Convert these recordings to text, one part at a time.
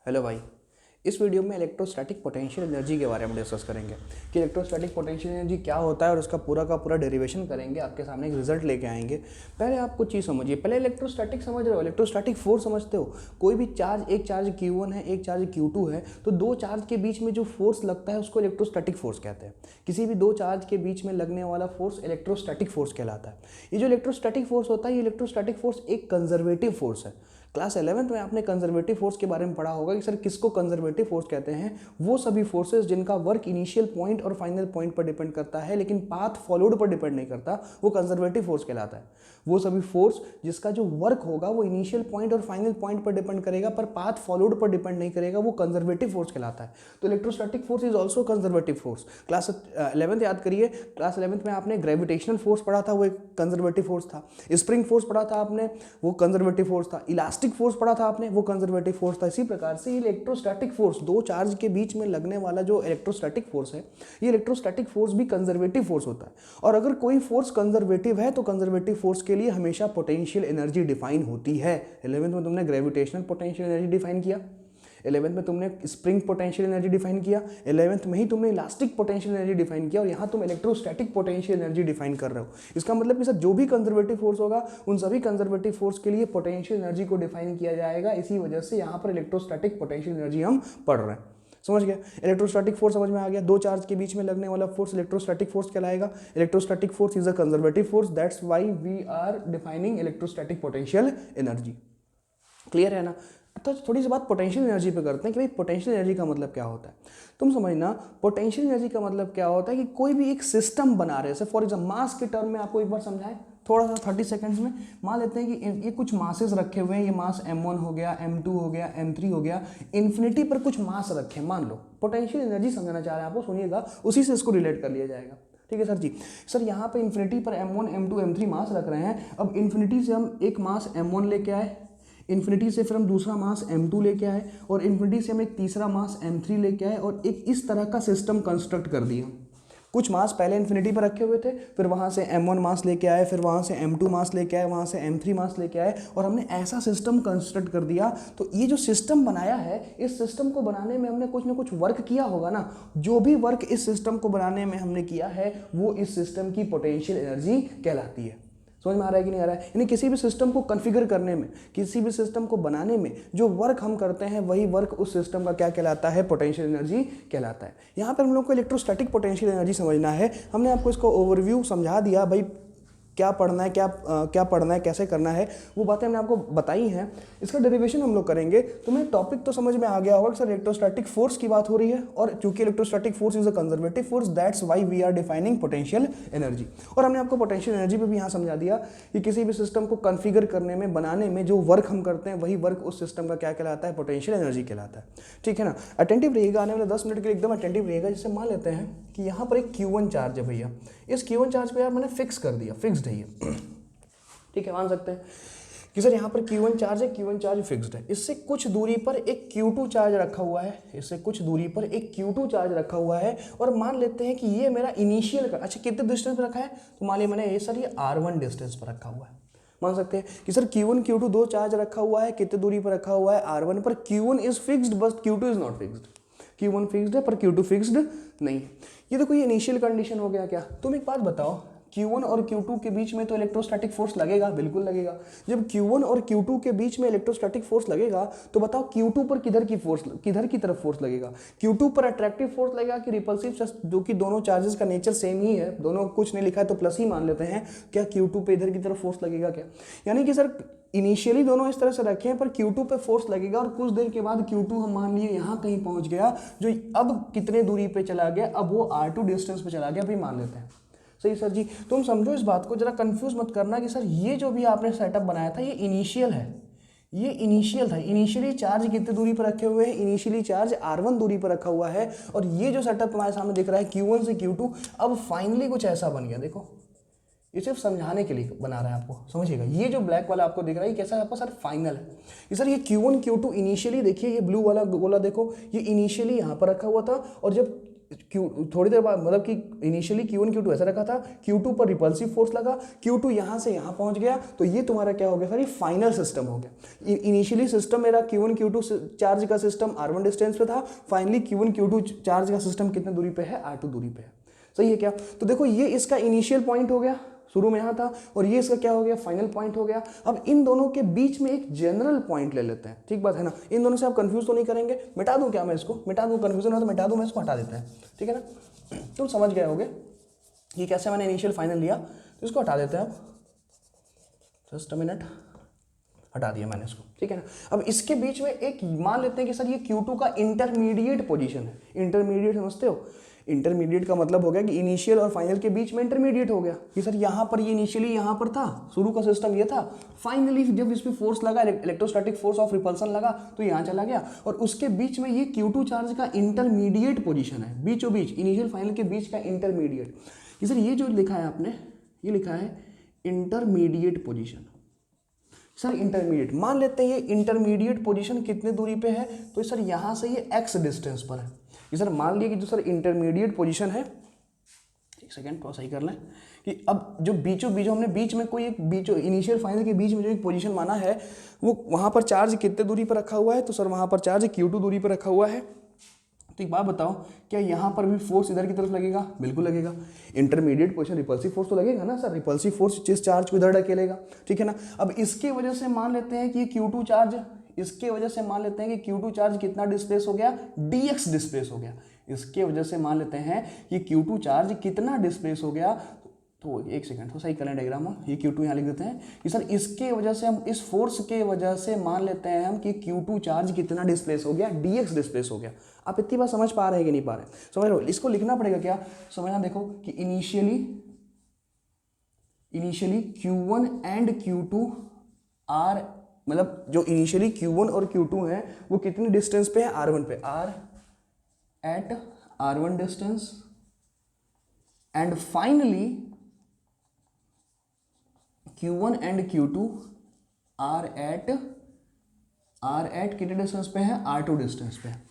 Hello भाई। इस video में इलेक्ट्रोस्टैटिक पोटेंशियल एनर्जी के बारे में डिस्कस करेंगे कि इलेक्ट्रोस्टैटिक पोटेंशियल एनर्जी क्या होता है और उसका पूरा का पूरा डेरिवेशन करेंगे। आपके सामने एक रिजल्ट लेके आएंगे। पहले आप कुछ चीज़ समझिए। पहले इलेक्ट्रोस्टैटिक समझ रहे हो, इलेक्ट्रोस्टैटिक फोर्स समझते हो। कोई भी चार्ज, एक चार्ज Q1 है, एक चार्ज Q2 है, तो दो चार्ज के बीच में जो फोर्स लगता है उसको इलेक्ट्रोस्टैटिक फोर्स कहते हैं। किसी भी दो चार्ज के बीच में लगने वाला फोर्स इलेक्ट्रोस्टैटिक फोर्स कहलाता है। ये जो इलेक्ट्रोस्टैटिक फोर्स होता है, ये इलेक्ट्रोस्टैटिक फोर्स एक कंजर्वेटिव फोर्स है। क्लास 11th में आपने कंजर्वेटिव फोर्स के बारे में पढ़ा होगा कि सर किसको कंजर्वेटिव फोर्स कहते हैं। वो सभी फोर्सेस जिनका वर्क इनिशियल पॉइंट और फाइनल पॉइंट पर डिपेंड करता है लेकिन पाथ फॉलोड पर डिपेंड नहीं करता, वो कंजर्वेटिव फोर्स कहलाता है। वो सभी फोर्स जिसका जो वर्क होगा वो इनिशियल पॉइंट और फाइनल पॉइंट पर डिपेंड करेगा पर पाथ फॉलोड पर डिपेंड नहीं करेगा, वो कंजर्वेटिव फोर्स कहलाता है। तो electrostatic force is also conservative force. Class 11th याद करिए, क्लास 11th में आपने ग्रेविटेशनल फोर्स पढ़ा था, वो एक कंजर्वेटिव फोर्स था। स्प्रिंग फोर्स पढ़ा था आपने, वो कंजर्वेटिव फोर्स था। इलास्टिक फोर्स पढ़ा था आपने, वो कंजर्वेटिव फोर्स था। इसी प्रकार से इलेक्ट्रोस्टैटिक फोर्स, दो चार्ज के बीच में लगने वाला जो इलेक्ट्रोस्टैटिक फोर्स है, ये इलेक्ट्रोस्टैटिक फोर्स भी कंजर्वेटिव फोर्स होता है। और अगर कोई फोर्स कंजर्वेटिव है तो कंजर्वेटिव फोर्स के लिए हमेशा पोटेंशियल एनर्जी डिफाइन होती है। 11th में तुमने ग्रेविटेशनल पोटेंशियल एनर्जी डिफाइन किया, 11th में तुमने स्प्रिंग पोटेंशियल एनर्जी डिफाइन किया, 11th में ही तुमने इलास्टिक पोटेंशियल एनर्जी डिफाइन किया और यहाँ तुम इलेक्ट्रोस्टैटिक पोटेंशियल एनर्जी डिफाइन कर रहे हो। इसका मतलब कि सर जो भी कंजर्वेटिव फोर्स होगा उन सभी कंजर्वेटिव फोर्स के लिए पोटेंशियल एनर्जी को डिफाइन किया जाएगा। इसी वजह से यहाँ पर इलेक्ट्रोस्टैटिक पोटेंशियल एनर्जी हम पढ़ रहे हैं। समझ गया? इलेक्ट्रोस्टैटिक फोर्स समझ में आ गया। दो चार्ज के बीच में लगने वाला फोर्स इलेक्ट्रोस्टैटिक फोर्स कहलाएगा। Electrostatic force is a conservative force, that's why we are defining electrostatic potential energy. Clear है ना? तो थोड़ी सी बात पोटेंशियल एनर्जी पे करते हैं कि भाई पोटेंशियल एनर्जी का मतलब क्या होता है। तुम समझना, पोटेंशियल एनर्जी का मतलब क्या होता है कि कोई भी एक सिस्टम बना रहे हैं। फॉर एग्जाम्पल मास के टर्म में आपको एक बार समझाएं थोड़ा सा 30 सेकंड्स में। मान लेते हैं कि ये कुछ मासेस रखे हुए हैं, ये मास M1 हो गया, M2 हो गया, M3 हो गया, इन्फिनिटी पर कुछ मास रखे हैं मान लो। पोटेंशियल एनर्जी समझाना चाह रहे हैं आपको, सुनिएगा, उसी से इसको रिलेट कर लिया जाएगा। ठीक है सर जी। सर यहाँ पे इन्फिनिटी पर M1, M2, M3 मास रख रहे हैं। अब इन्फिनिटी से हम एक मास M1 लेके आए, इन्फिनिटी से फिर हम दूसरा मास M2 लेके आए और इन्फिनिटी से हम एक तीसरा मास M3 लेके आए और एक इस तरह का सिस्टम कंस्ट्रक्ट कर दिया। कुछ मास पहले इन्फिनिटी पर रखे हुए थे, फिर वहाँ से M1 मास लेके आए, फिर वहाँ से M2 मास लेके आए, वहाँ से M3 मास लेके आए और हमने ऐसा सिस्टम कंस्ट्रक्ट कर दिया। तो ये जो सिस्टम बनाया है, इस सिस्टम को बनाने में हमने कुछ ना कुछ वर्क किया होगा ना। जो भी वर्क इस सिस्टम को बनाने में हमने किया है वो इस सिस्टम की पोटेंशियल एनर्जी कहलाती है। समझ में आ रहा है कि नहीं आ रहा है? यानी किसी भी सिस्टम को कॉन्फ़िगर करने में, किसी भी सिस्टम को बनाने में जो वर्क हम करते हैं वही वर्क उस सिस्टम का क्या कहलाता है? पोटेंशियल एनर्जी कहलाता है। यहाँ पर हम लोग को इलेक्ट्रोस्टैटिक पोटेंशियल एनर्जी समझना है। हमने आपको इसको ओवरव्यू समझा दिया भाई, क्या पढ़ना है, क्या पढ़ना है, कैसे करना है, वो बातें हमने आपको बताई हैं। इसका डेरिवेशन हम लोग करेंगे। तुम्हें टॉपिक तो समझ में आ गया होगा कि सर इलेक्ट्रोस्टैटिक फोर्स की बात हो रही है और क्योंकि electrostatic force is a conservative force, that's why we are defining potential energy. और हमने आपको पोटेंशियल एनर्जी पे भी यहाँ समझा दिया कि किसी भी सिस्टम को कॉन्फ़िगर करने में, बनाने में जो वर्क हम करते हैं वही वर्क उस सिस्टम का क्या कहलाता है? पोटेंशियल एनर्जी कहलाता है। ठीक है ना? अटेंटिव रहिएगा, आने वाले 10 मिनट के लिए एकदम अटेंटिव रहिएगा। जैसे मान लेते हैं कि यहाँ पर एक Q1 चार्ज है भैया, इस Q1 चार्ज पे यार मैंने फिक्स कर दिया, फिक्स्ड है ये। ठीक है, मान सकते हैं कि सर यहाँ पर Q1 चार्ज है, Q1 चार्ज फिक्स्ड है। इससे कुछ दूरी पर एक Q2 चार्ज रखा हुआ है, इससे कुछ दूरी पर एक Q2 चार्ज रखा हुआ है और मान लेते हैं कि ये मेरा इनिशियल का, अच्छा कितने डिस्टेंस पर रखा है? तो मान लिया मैंने ये सर ये R1 डिस्टेंस पर रखा हुआ है। मान सकते हैं कि सर Q1 Q2 दो चार्ज रखा हुआ है, कितने दूरी पर रखा हुआ है? R1 पर। Q1 is fixed but Q2 is not fixed. Q1 fixed है पर Q2 फिक्स्ड नहीं है। ये देखो ये इनिशियल कंडीशन हो गया क्या? तुम एक बात बताओ, Q1 और Q2 के बीच में तो इलेक्ट्रोस्टैटिक फोर्स लगेगा, बिल्कुल लगेगा। जब Q1 और Q2 के बीच में इलेक्ट्रोस्टैटिक फोर्स लगेगा तो बताओ Q2 पर किधर की तरफ फोर्स लगेगा? Q2 पर अट्रैक्टिव फोर्स लगेगा कि रिपल्सिव, जो कि दोनों चार्जेस का नेचर सेम ही है, दोनों कुछ नहीं लिखा है तो प्लस ही मान लेते हैं। क्या Q2 पे इधर की तरफ फोर्स लगेगा क्या? यानी कि सर इनिशियली दोनों इस तरह से रखे हैं पर Q2 पे फोर्स लगेगा और कुछ देर के बाद Q2 हम मान लिए यहाँ कहीं पहुँच गया, जो अब कितने दूरी पे चला गया? अब वो R2 डिस्टेंस पे चला गया, अभी मान लेते हैं। सही सर जी। तुम समझो इस बात को, जरा कंफ्यूज मत करना कि सर ये जो भी आपने सेटअप बनाया था ये इनिशियल है, ये इनिशियल था। इनिशियली चार्ज कितने दूरी पर रखे हुए हैं? इनिशियली चार्ज R1 दूरी पर रखा हुआ है और ये जो सेटअप हमारे सामने दिख रहा है Q1 से Q2, अब फाइनली कुछ ऐसा बन गया। देखो ये सिर्फ समझाने के लिए बना रहा है आपको, समझिएगा। ये जो ब्लैक वाला आपको दिख रहा है ये कैसा है आपको? सर फाइनल है। ये सर ये Q1 Q2 इनिशियली, देखिए ये ब्लू वाला गोला देखो, ये इनिशियली यहाँ पर रखा हुआ था और जब थोड़ी देर बाद मतलब कि इनिशियली Q1 Q2 ऐसा रखा था, Q2 पर रिपल्सिव फोर्स लगा, Q2 यहाँ से यहाँ पहुँच गया, तो ये तुम्हारा क्या हो गया सर, ये फाइनल सिस्टम हो गया। इनिशियली सिस्टम मेरा Q1 Q2 चार्ज का सिस्टम R1 डिस्टेंस पे था, फाइनली Q1 Q2 चार्ज का सिस्टम कितने दूरी पे है, R2 दूरी पे है। सही है क्या? तो देखो ये इसका इनिशियल पॉइंट हो गया, शुरू में यहाँ था, और ये इसका क्या हो गया, फाइनल पॉइंट हो गया। अब इन दोनों के बीच में एक जनरल पॉइंट ले लेते हैं, ठीक बात है ना? इन दोनों से आप कंफ्यूज तो नहीं करेंगे? मिटा दूं क्या मैं इसको? मिटा दूं, कंफ्यूजन हो तो मिटा दूं, मैं इसको हटा देते हैं, ठीक है ना? तुम समझ गए होगे कि कैसे मैंने इनिशियल फाइनल लिया, तो इसको हटा देते हैं अब, जस्ट अ मिनट, हटा दिया मैंने इसको, ठीक है ना? अब इसके बीच में एक मान लेते हैं कि सर ये Q2 का इंटरमीडिएट पोजीशन है। इंटरमीडिएट समझते हो? इंटरमीडिएट का मतलब हो गया कि इनिशियल और फाइनल के बीच में इंटरमीडिएट हो गया कि सर यहाँ पर ये इनिशियली यहाँ पर था, शुरू का सिस्टम ये था, फाइनली जब इस पर फोर्स लगा, इलेक्ट्रोस्टैटिक फोर्स ऑफ रिपल्सन लगा, तो यहाँ चला गया, और उसके बीच में ये Q2 चार्ज का इंटरमीडिएट पोजीशन है, बीचों बीच, इनिशियल फाइनल के बीच का इंटरमीडिएट। कि सर ये जो लिखा है आपने, ये लिखा है इंटरमीडिएट पोजीशन। सर इंटरमीडिएट मान लेते हैं ये इंटरमीडिएट पोजीशन कितने दूरी पे है, तो सर यहाँ से ये x डिस्टेंस पर है। ये सर मान लिया कि जो सर इंटरमीडिएट पोजीशन है, एक सेकेंड थोड़ा सही कर लें, कि अब जो बीचों बीच हमने बीच में कोई एक बीचों इनिशियल फाइनल के बीच में जो एक पोजीशन माना है, वो वहाँ पर चार्ज कितने दूरी पर रखा हुआ है, तो सर वहाँ पर चार्ज Q2 दूरी पर रखा हुआ है। तो एक बात बताओ, क्या यहाँ पर भी फोर्स इधर की तरफ लगेगा? बिल्कुल लगेगा। इंटरमीडिएट पोजीशन रिपल्सिव फोर्स तो लगेगा ना सर, रिपल्सिव फोर्स जिस चार्ज को इधर ढकेलेगा, ठीक है ना? अब इसके वजह से मान लेते हैं कि Q2 चार्ज, इसके वजह से मान लेते हैं कि Q2 चार्ज कितना डिस्प्लेस हो गया, dx डिस्प्लेस हो गया। इसके वजह से मान लेते हैं कि Q2 चार्ज कितना डिस्प्लेस हो गया, तो एक सेकंड तो सही करें डायग्राम हम, ये Q2 यहाँ लिख देते हैं कि सर इसके वजह से हम, इस फोर्स के वजह से मान लेते हैं हम कि Q2 चार्ज कितना डिस्प्लेस हो गया, dx डिस्प्लेस हो गया। आप इतनी बात समझ पा रहे हैं कि नहीं पा रहे? समझ लो, इसको लिखना पड़ेगा क्या, समझना, देखो कि initially Q1 and Q2 are, मतलब जो इनिशियली Q1 और Q2 है वो कितनी डिस्टेंस पे है, R1 पे, R at R1 distance, and finally Q1 and Q2 are at कितने डिस्टेंस पे है, R2 डिस्टेंस पे है।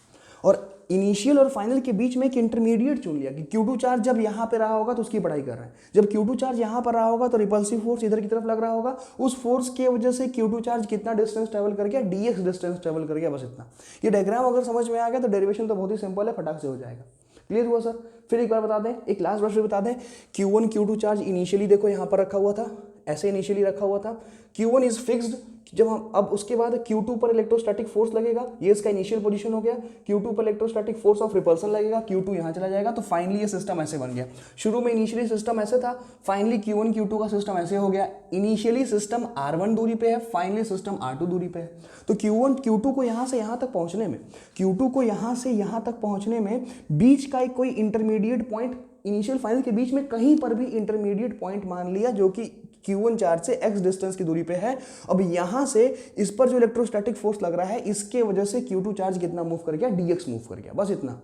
और इनिशियल और फाइनल के बीच में एक इंटरमीडिएट चुन लिया कि Q2 चार्ज जब यहाँ पे रहा होगा तो उसकी पढ़ाई कर रहे हैं, जब Q2 चार्ज यहाँ पर रहा होगा तो रिपल्सिव फोर्स इधर की तरफ लग रहा होगा, उस फोर्स के वजह से Q2 चार्ज कितना डिस्टेंस ट्रेवल कर गया, dx डिस्टेंस ट्रेवल कर गया, बस इतना। ये डायग्राम अगर समझ में आ गया तो डेरिवेशन तो बहुत ही सिंपल है, फटाक से हो जाएगा। क्लियर हुआ सर? फिर एक बार बता दें, एक लास्ट बार फिर बता दें, Q1 Q2 चार्ज इनिशियली देखो यहाँ पर रखा हुआ था, ऐसे इनिशियली रखा हुआ था, Q1 इज फिक्स्ड, जब हम अब उसके बाद Q2 पर इलेक्ट्रोस्टैटिक फोर्स लगेगा, ये इसका इनिशियल पोजीशन हो गया, Q2 पर इलेक्ट्रोस्टैटिक फोर्स ऑफ रिपल्सन लगेगा, Q2 यहाँ चला जाएगा, तो फाइनली ये सिस्टम ऐसे बन गया। शुरू में इनिशियली सिस्टम ऐसे था, फाइनली Q1 Q2 का सिस्टम ऐसे हो गया। इनिशियली सिस्टम R1 दूरी पे है, फाइनली सिस्टम R2 दूरी पे है। तो Q1 Q2 को यहाँ से यहाँ तक पहुँचने में, Q2 को यहाँ से यहाँ तक पहुँचने में बीच का एक कोई इंटरमीडिएट पॉइंट, इनिशियल फाइनल के बीच में कहीं पर भी इंटरमीडिएट पॉइंट मान लिया जो कि Q1 चार्ज से x डिस्टेंस की दूरी पे है। अब यहाँ से इस पर जो इलेक्ट्रोस्टैटिक फोर्स लग रहा है, इसके वजह से Q2 चार्ज कितना मूव कर गया, dx मूव कर गया, बस इतना।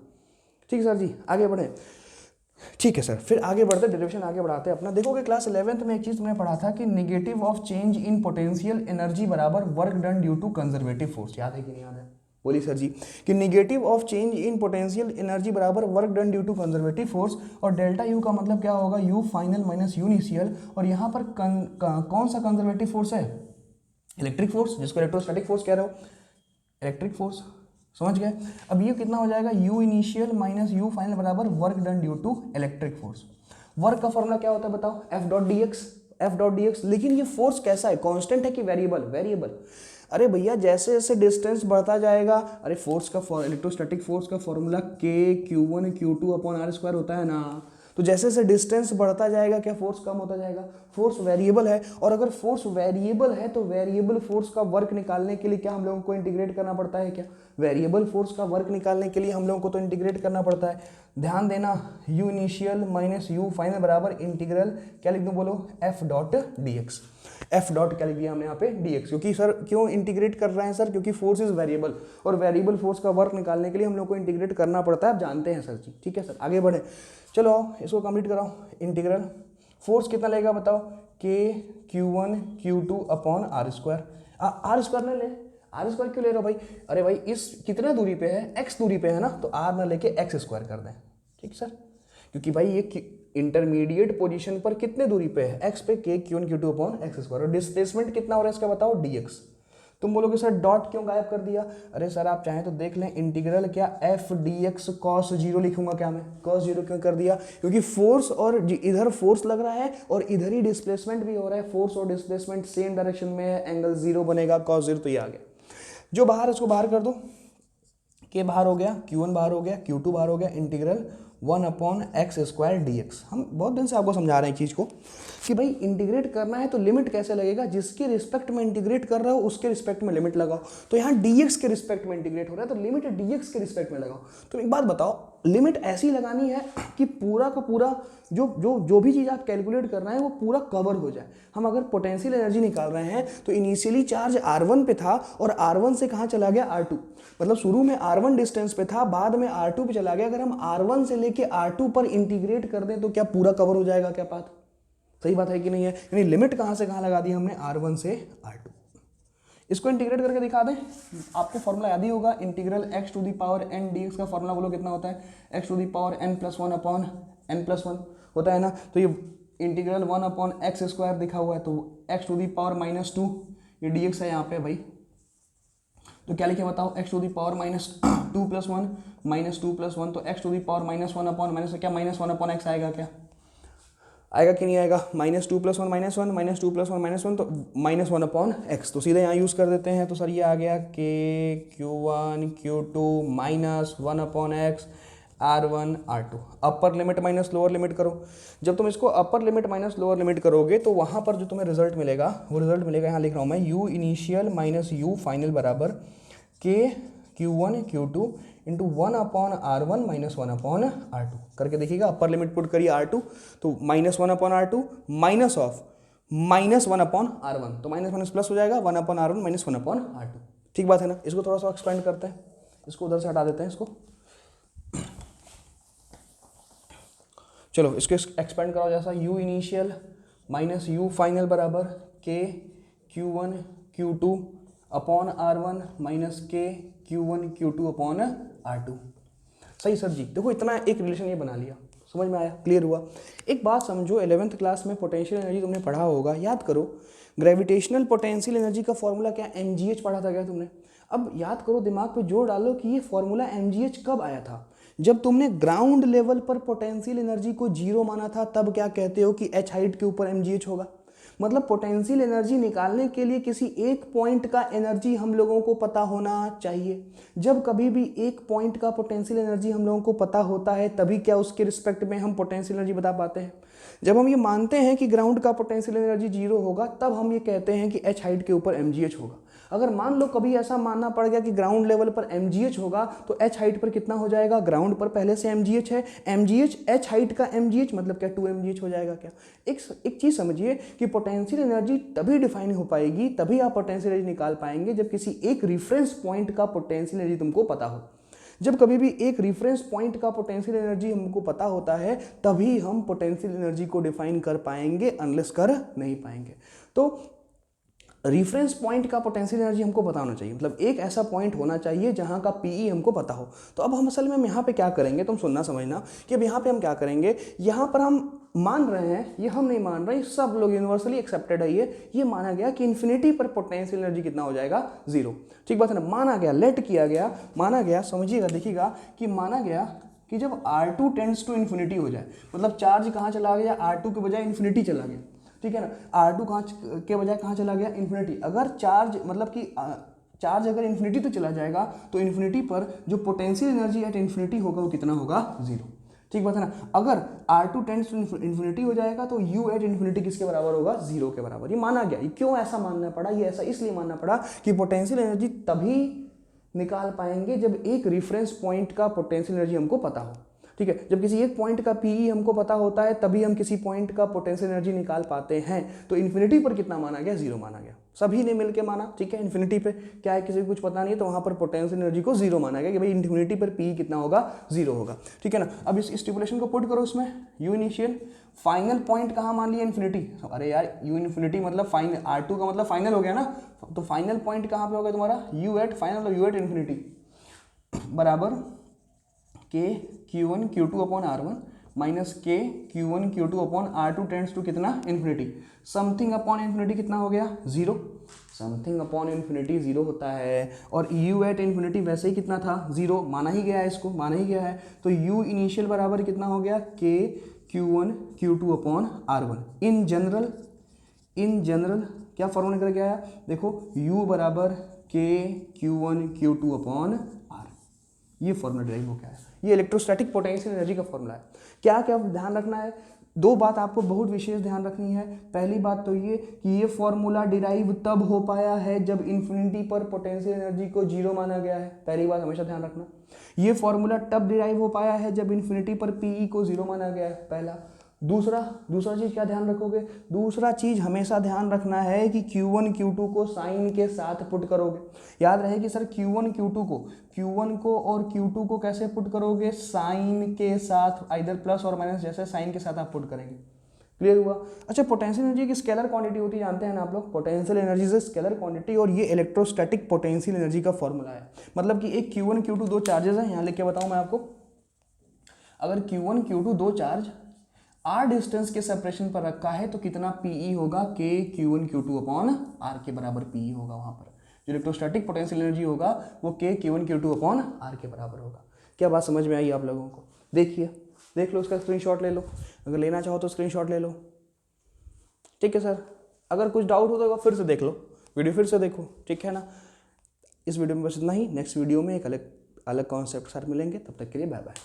ठीक है सर जी, आगे बढ़े। ठीक है सर, फिर आगे बढ़ते, डेरिवेशन आगे बढ़ाते हैं अपना। देखोगे क्लास 11th में एक चीज तुमने पढ़ा था कि negative of change in potential energy बराबर work done due to conservative force. याद है कि नहीं याद है? बोलिए सर जी। कि negative of change in potential energy बराबर work done due to conservative force, और डेल्टा यू का मतलब क्या होगा, U final minus U initial. और यहाँ पर कौन सा कंजर्वेटिव फोर्स है, इलेक्ट्रिक फोर्स, जिसको इलेक्ट्रोस्टैटिक फोर्स कह रहे हो, इलेक्ट्रिक फोर्स, समझ गए। अब ये कितना हो जाएगा, U initial minus U final बराबर work done due to electric force. Work का फॉर्मूला क्या होता है बताओ, एफ डॉट डी एक्स। लेकिन ये फोर्स कैसा है, कांस्टेंट है कि वेरिएबल? वेरिएबल। अरे भैया जैसे जैसे डिस्टेंस बढ़ता जाएगा, अरे फोर्स का इलेक्ट्रोस्टैटिक फोर्स का फॉर्मूला के Q1 Q2 upon R square होता है ना। तो जैसे जैसे डिस्टेंस बढ़ता जाएगा क्या फोर्स कम होता जाएगा? फोर्स वेरिएबल है, और अगर फोर्स वेरिएबल है तो वेरिएबल फोर्स का वर्क निकालने के लिए क्या हम लोगों को इंटीग्रेट करना पड़ता है क्या? वेरिएबल फोर्स का वर्क निकालने के लिए हम लोगों को तो इंटीग्रेट करना पड़ता है। ध्यान देना, you initial minus U final बराबर इंटीग्रल क्या लिख दूं बोलो, F dot D x. F dot क्या लिख दिया हमने यहाँ पे, डी एक्स। क्योंकि सर क्यों इंटीग्रेट कर रहे हैं सर, क्योंकि फोर्स इज वेरिएबल, और वेरिएबल फोर्स का वर्क निकालने के लिए हम लोग को इंटीग्रेट करना पड़ता है, आप जानते हैं सर जी। ठीक है सर, आगे बढ़े, चलो आओ इसको कंप्लीट कराओ। इंटीग्रल फोर्स कितना लेगा बताओ, K Q1 Q2 upon R square. R square ना ले, आर स्क्वायर क्यों ले रहे हो भाई? अरे भाई इस कितना दूरी पे है, x दूरी पे है ना, तो आर ना लेके एक्स स्क्वायर कर दें। ठीक ठीक सर, क्योंकि भाई ये इंटरमीडिएट पोजीशन पर कितने दूरी पे है, x पे k q1 q2 upon x square, और डिस्प्लेसमेंट कितना हो रहा है इसका बताओ, dx। तुम बोलोगे सर डॉट क्यों गायब कर दिया, अरे सर आप चाहें तो देख लें, इंटीग्रल क्या f dx cos 0 लिखूंगा क्या मैं, cos 0 क्यों कर दिया, क्योंकि फोर्स और इधर फोर्स लग रहा है और इधर ही डिस्प्लेसमेंट भी हो रहा है, फोर्स और डिस्प्लेसमेंट सेम डायरेक्शन में है, एंगल 0 बनेगा cos 0, तो ये आ गया। जो बाहर इसको बाहर कर दो, k बाहर हो गया, q1 बाहर हो गया, q2 बाहर हो गया, integral 1 upon x square D x. हम बहुत दिन से आपको समझा रहे हैं चीज़ को कि भाई इंटीग्रेट करना है तो लिमिट कैसे लगेगा, जिसके रिस्पेक्ट में इंटीग्रेट कर रहा हो उसके रिस्पेक्ट में लिमिट लगाओ। तो यहाँ dx के रिस्पेक्ट में इंटीग्रेट हो रहा है तो लिमिट dx के रिस्पेक्ट में लगाओ। तो एक बात बताओ, लिमिट ऐसी लगानी है कि पूरा का पूरा जो भी चीज़ आप कैलकुलेट कर रहे हैं वो पूरा कवर हो जाए। हम अगर पोटेंशियल एनर्जी निकाल रहे हैं तो इनिशियली चार्ज r1 पे था और r1 से कहाँ चला गया r2, मतलब शुरू में r1 डिस्टेंस पे था, बाद में r2 पे चला गया। अगर हम r1 से लेके r2 पर इंटीग्रेट कर दें तो क्या पूरा कवर हो जाएगा क्या बात, सही बात है कि नहीं है। यानी लिमिट कहाँ से कहाँ लगा दी हमने, r1 से r2। इसको इंटीग्रेट करके दिखा दें, आपको फॉर्मूला याद ही होगा, integral x to the power n dx का फॉर्मूला बोलो कितना होता है, x to the power n plus 1 upon n plus 1 होता है ना। तो ये इंटीग्रल 1 अपॉन एक्स स्क्वायर दिखा हुआ है, तो x टू दी पावर -2 ये dx है यहाँ पे भाई, तो क्या लिखे बताओ, x to the power -2 plus 1 -2 plus 1, तो x टू दी पावर -1 अपॉन माइनस क्या -1 अपॉन x आएगा, क्या आएगा कि नहीं आएगा, -2 प्लस 1 -1 -2 प्लस 1 -1, तो -1 अपॉन एक्स। तो सीधे यहाँ यूज़ कर देते हैं, तो सर ये आ गया k q1 q2 -1 upon x r1 r2। Upper limit minus lower limit करो। जब तुम इसको upper limit minus lower limit करोगे तो वहाँ पर जो तुम्हें रिजल्ट मिलेगा वो रिजल्ट मिलेगा, यहाँ लिख रहा हूँ मैं, u initial minus u final बराबर k q1 q2 into 1 upon r1 -1 upon r2 करके देखिएगा। अपर लिमिट पुट करिए r2 तो -1 upon r2 minus of -1 upon r1, तो माइनस माइनस प्लस हो जाएगा, 1 अपॉन r1 -1 अपॉन r2। ठीक बात है ना। इसको थोड़ा सा एक्सपेंड करते हैं, इसको उधर से हटा देते हैं इसको, चलो इसको एक्सपेंड कराओ जैसा, u initial minus u final बराबर k q1 q2 upon r1 minus k q1 q2 upon r2। सही सर जी, देखो इतना एक रिलेशन ये बना लिया, समझ में आया, क्लियर हुआ। एक बात समझो, 11th क्लास में पोटेंशियल एनर्जी तुमने पढ़ा होगा, याद करो ग्रेविटेशनल पोटेंशियल एनर्जी का फॉर्मूला क्या, mgh पढ़ा था क्या तुमने। अब याद करो, दिमाग पे जोर डालो कि ये फॉर्मूला mgh कब आया था, जब तुमने ग्राउंड लेवल पर पोटेंशियल एनर्जी को 0 माना था, तब क्या कहते हो कि h हाइट के ऊपर mgh होगा। मतलब पोटेंशियल एनर्जी निकालने के लिए किसी एक पॉइंट का एनर्जी हम लोगों को पता होना चाहिए। जब कभी भी एक पॉइंट का पोटेंशियल एनर्जी हम लोगों को पता होता है तभी क्या उसके रिस्पेक्ट में हम पोटेंशियल एनर्जी बता पाते हैं। जब हम ये मानते हैं कि ग्राउंड का पोटेंशियल एनर्जी 0 होगा तब हम ये कहते हैं कि h हाइट के ऊपर mgh होगा। अगर मान लो कभी ऐसा मानना पड़ गया कि ग्राउंड लेवल पर mgh होगा तो h हाइट पर कितना हो जाएगा, ग्राउंड पर पहले से mgh है, mgh h हाइट का mgh मतलब क्या 2 mgh हो जाएगा क्या। एक चीज़ समझिए कि पोटेंशियल एनर्जी तभी डिफाइन हो पाएगी, तभी आप पोटेंशियल एनर्जी निकाल पाएंगे जब किसी एक रेफरेंस पॉइंट का पोटेंशियल एनर्जी तुमको पता हो। जब कभी भी एक रेफरेंस पॉइंट का पोटेंशियल एनर्जी हमको पता होता है तभी हम पोटेंशियल एनर्जी को डिफाइन कर पाएंगे, अनलेस कर नहीं पाएंगे। तो रेफरेंस पॉइंट का पोटेंशियल एनर्जी हमको पता होना चाहिए, मतलब एक ऐसा पॉइंट होना चाहिए जहां का पीई हमको पता हो। तो अब हम असल में यहाँ पे क्या करेंगे, तुम सुनना समझना कि अब यहाँ पे हम क्या करेंगे, यहाँ पर हम मान रहे हैं, ये हम नहीं मान रहे, सब लोग यूनिवर्सली एक्सेप्टेड है, ये माना गया कि इन्फिनिटी पर पोटेंशियल एनर्जी कितना हो जाएगा, 0। ठीक बात है ना, माना गया, लेट किया गया, माना गया, समझिएगा देखिएगा कि माना गया कि जब R2 टेंड्स टू इन्फिनिटी हो जाए, मतलब चार्ज कहाँ चला गया, R2 के बजाय इन्फिनिटी चला गया, ठीक है ना, R2 कहाँ के बजाय कहाँ चला गया, इन्फिनिटी। अगर चार्ज मतलब कि चार्ज अगर इन्फिनिटी तो चला जाएगा तो इन्फिनिटी पर जो पोटेंशियल एनर्जी एट इन्फिनिटी होगा वो कितना होगा, 0। ठीक बात है ना। अगर R2 टेंड्स टू इन्फिनिटी हो जाएगा तो U एट इन्फिनिटी किसके बराबर होगा, 0 के बराबर। ये माना गया। ये क्यों ऐसा मानना पड़ा, ये ऐसा इसलिए मानना पड़ा कि पोटेंशियल एनर्जी तभी निकाल पाएंगे जब एक रेफरेंस पॉइंट का पोटेंशियल एनर्जी हमको पता हो। ठीक है, जब किसी एक पॉइंट का पीई हमको पता होता है तभी हम किसी पॉइंट का पोटेंशियल एनर्जी निकाल पाते हैं। तो इन्फिनिटी पर कितना माना गया, 0 माना गया, सभी ने मिलकर माना। ठीक है, इन्फिनिटी पे क्या है, किसी को कुछ पता नहीं है तो वहां पर पोटेंशियल एनर्जी को 0 माना गया कि भाई इन्फिनिटी पर पी कितना होगा, 0 होगा। ठीक है ना। अब इस स्टिपुलेशन को पुट करो उसमें, यू इनिशियल फाइनल पॉइंट कहाँ मान लिया, इन्फिनिटी। अरे यार यू इन्फिनिटी मतलब फाइनल, R2 का मतलब फाइनल हो गया ना, तो फाइनल पॉइंट कहाँ पे होगा तुम्हारा, U at final, U at infinity बराबर K Q1 Q2 upon R1 minus K Q1 Q2 upon R2 tends to कितना इन्फिनिटी, समथिंग अपॉन इन्फिनिटी कितना हो गया 0, समथिंग अपॉन इन्फिनिटी 0 होता है, और u एट इन्फिनिटी वैसे ही कितना था 0, माना ही गया है, इसको माना ही गया है, तो u इनिशियल बराबर कितना हो गया के Q1 Q2 upon R1। In general क्या फॉर्मूला निकल के आया, देखो u बराबर K Q1 Q2 upon R, ये फॉर्मूला ड्राइव हो गया है, ये इलेक्ट्रोस्टैटिक पोटेंशियल एनर्जी का फॉर्मूला है। क्या क्या ध्यान रखना है, दो बात आपको बहुत विशेष ध्यान रखनी है। पहली बात तो ये कि ये फॉर्मूला डिराइव तब हो पाया है जब इन्फिनिटी पर पोटेंशियल एनर्जी को 0 माना गया है, पहली बात हमेशा ध्यान रखना। ये फॉर्मूला तब डिराइव हो पाया है जब इन्फिनिटी पर पीई को 0 माना गया है, पहला। दूसरा चीज़ क्या ध्यान रखोगे, दूसरा चीज़ हमेशा ध्यान रखना है कि Q1 Q2 को साइन के साथ पुट करोगे। याद रहे कि सर Q1 को और Q2 को कैसे पुट करोगे, साइन के साथ, आइदर प्लस और माइनस जैसे साइन के साथ आप पुट करेंगे। क्लियर हुआ। अच्छा, पोटेंशियल एनर्जी की स्केलर क्वांटिटी होती है, जानते हैं ना आप लोग, पोटेंशियल एनर्जी से स्केलर क्वांटिटी, और ये इलेक्ट्रोस्टैटिक पोटेंशियल एनर्जी का फॉर्मूला है। मतलब कि एक Q1 Q2 दो चार्जेस हैं, यहाँ लिख के बताऊँ मैं आपको, अगर Q1 Q2 दो चार्ज r डिस्टेंस के सेपरेशन पर रखा है तो कितना Pe होगा, के Q1 Q2 अपॉन R के बराबर Pe होगा। वहाँ पर जो इलेक्ट्रोस्टैटिक पोटेंशियल एनर्जी होगा वो के Q1 Q2 अपॉन R के बराबर होगा। क्या बात समझ में आई आप लोगों को? देखिए, देख लो, उसका स्क्रीनशॉट ले लो, अगर लेना चाहो तो स्क्रीनशॉट ले लो। ठीक है सर, अगर कुछ डाउट हो तो फिर से देख लो, वीडियो फिर से देखो, ठीक है ना। इस वीडियो में बस इतना ही, नेक्स्ट वीडियो में एक अलग कॉन्सेप्ट के साथ मिलेंगे, तब तक के लिए बाय बाय।